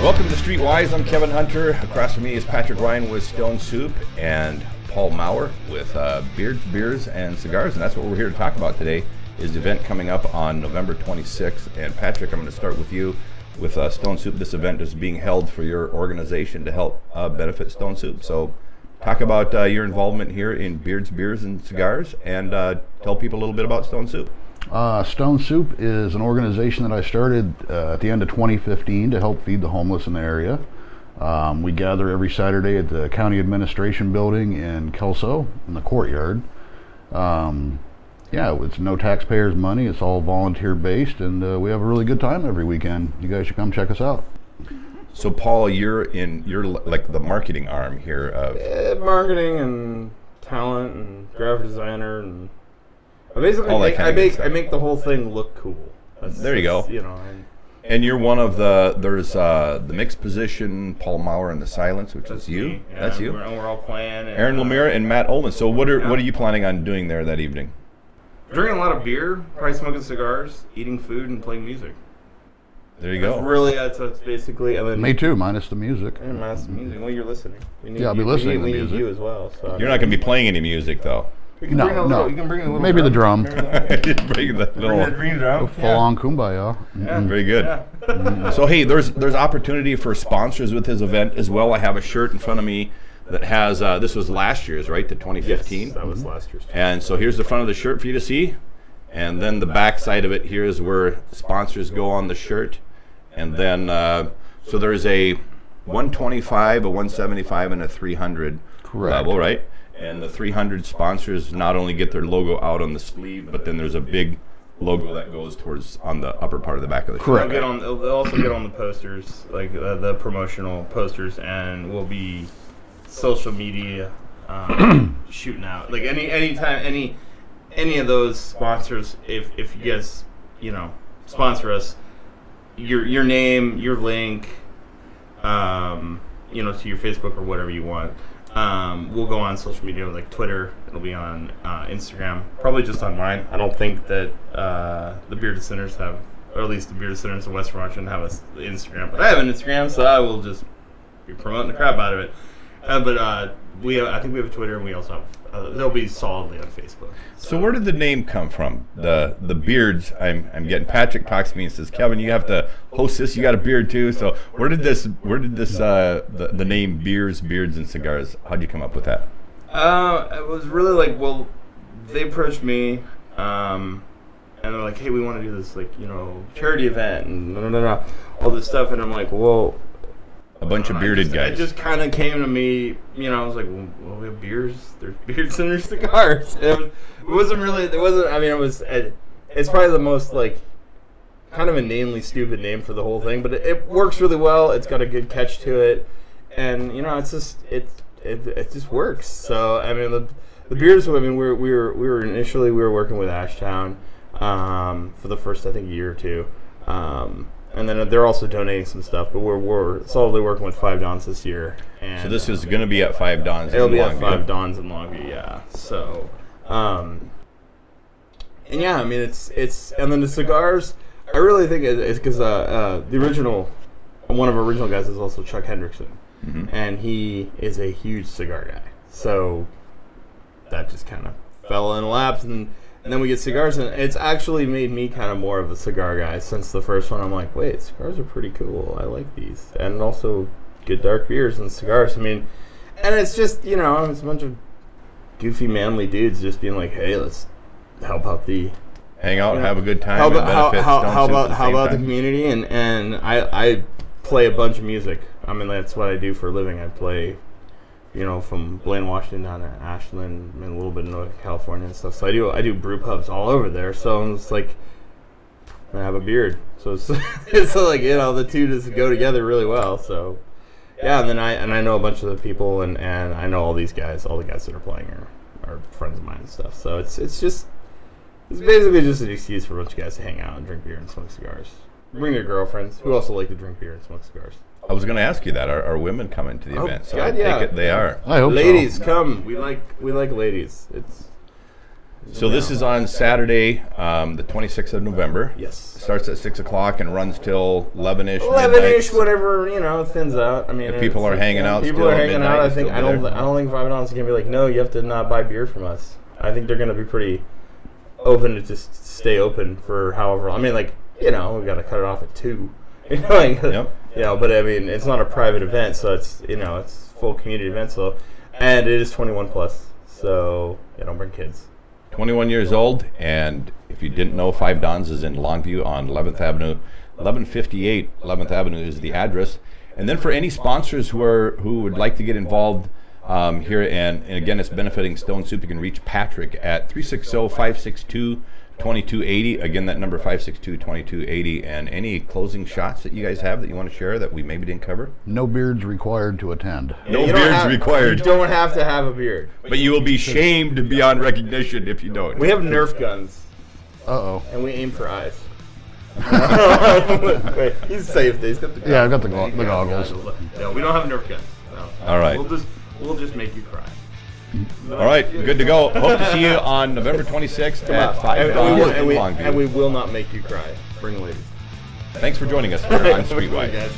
Welcome to Street Wyze. I'm Kevin Hunter. Across from me is Patrick Ryan with Stone Soup and Paul Maurer with Beards, Beers, and Cigars. And that's what we're here to talk about today, is the event coming up on November 26th. And Patrick, I'm going to start with you with Stone Soup. This event is being held for your organization to help benefit Stone Soup. So talk about your involvement here in Beards, Beers, and Cigars, and tell people a little bit about Stone Soup. Stone Soup is an organization that I started at the end of 2015 to help feed the homeless in the area. We gather every Saturday at the County Administration Building in Kelso in the courtyard. It's no taxpayers' money. It's all volunteer based, and we have a really good time every weekend. You guys should come check us out. So Paul, you're like the marketing arm here of marketing and talent and graphic designer and basically I make the whole thing look cool. There you go. You know, and you're one of there's the mixed position, Paul Maurer and the Silence, which is you. Yeah, that's you. We're all playing. Aaron Lemire and Matt Olin. So what are you planning on doing there that evening? Drinking a lot of beer, probably smoking cigars, eating food, and playing music. There you go. That's basically. And then Me too, minus the music. And minus the music. Well, you're listening. I'll be listening to the music. We need you as well. So You're not going to be playing any music though. You can bring a little Maybe the drum. Bring the little Full on kumbaya. Yeah, very good. Yeah. So hey, there's opportunity for sponsors with his event as well. I have a shirt in front of me that has this was last year's, right? The 2015. Yes, that was last year's. And so here's the front of the shirt for you to see, and then the back side of it here is where sponsors go on the shirt, and then so there's a 125, a 175, and a 300 level, right? And the 300 sponsors not only get their logo out on the sleeve, but then there's a big logo that goes towards on the upper part of the back of the shirt. Correct. They'll also get on the posters, like the promotional posters, and we'll be social media shooting out. Like anytime any of those sponsors, if you guys sponsor us, your name, your link, to your Facebook or whatever you want. We'll go on social media like Twitter. It'll be on Instagram. Probably just on mine. I don't think that the Bearded Sinners have, or at least the Bearded Sinners of West Vermont have an Instagram. But I have an Instagram, so I will just be promoting the crap out of it. I think we have a Twitter, and we also have. They'll be solidly on Facebook. So where did the name come from? The beards. I'm getting. Patrick talks to me and says, "Kevin, you have to host this. You got a beard too." So where did this the name Beers, Beards, and Cigars? How'd you come up with that? It was really they approached me, and they're like, "Hey, we want to do this charity event and all this stuff," and I'm like, "Well." A bunch of bearded guys. It just kind of came to me, I was like, well, we have beers. There's beards and there's cigars. It wasn't really, it's probably the most, kind of inanely stupid name for the whole thing, but it works really well. It's got a good catch to it. And, it's just, it just works. So, the beers, we were initially working with Ashtown for the first, I think, year or two. And then they're also donating some stuff, but we're solidly working with Five Dawns this year. And, so this is going to be at Five Dawns. It'll be at Five Dawns in Longview, yeah. So, it's and then the cigars. I really think it's because one of our original guys is also Chuck Hendrickson, and he is a huge cigar guy. So that just kind of fell in laps and then we get cigars, and it's actually made me kind of more of a cigar guy since the first one. I'm like, wait, cigars are pretty cool. I like these. And also good dark beers and cigars. And it's just, it's a bunch of goofy, manly dudes just being like, hey, let's help out hang out, have a good time. How about the community? And I play a bunch of music. That's what I do for a living. I play from Blaine, Washington down to Ashland and a little bit in Northern California and stuff. So I do brew pubs all over there. So I'm just like, I have a beard. So it's the two just go together really well. So yeah, and then I know a bunch of the people and I know all the guys that are playing are friends of mine and stuff. So it's basically just an excuse for a bunch of guys to hang out and drink beer and smoke cigars. Bring their girlfriends who also like to drink beer and smoke cigars. I was going to ask you that. Are women coming to the event? So God, I take it they are. I hope ladies, come. We like ladies. So this is on Saturday, the 26th of November. Yes. Starts at 6 o'clock and runs till 11-ish. 11-ish, whatever, thins out. I mean, if people are hanging out, people still are hanging out. midnight, I don't think Five Dollars is gonna be like, no, you have to not buy beer from us. I think they're gonna be pretty open to just stay open for however. I mean, like, we got to cut it off at 2. Yep. But I mean, it's not a private event, so it's it's full community event. So, and it is 21 plus. So don't bring kids. 21 years old, and if you didn't know, Five Dons is in Longview on 11th Avenue. 1158 11th Avenue is the address. And then for any sponsors who would like to get involved here, and again, it's benefiting Stone Soup, you can reach Patrick at 360-562-2280. Again, that number 562-2280. And any closing shots that you guys have that you want to share that we maybe didn't cover? No beards required to attend. No beards required. You don't have to have a beard. But you will be shamed beyond recognition if you don't. We have Nerf guns. Uh-oh. And we aim for eyes. Wait, he's safe. He's got the goggles. Yeah, I've got the goggles. No, we don't have Nerf guns. No. All right. We'll just make you cry. All right, good to go. Hope to see you on November 26th at 5 Dons in Longview. And we will not make you cry. Bring ladies. Thanks for joining us here on Streetwise.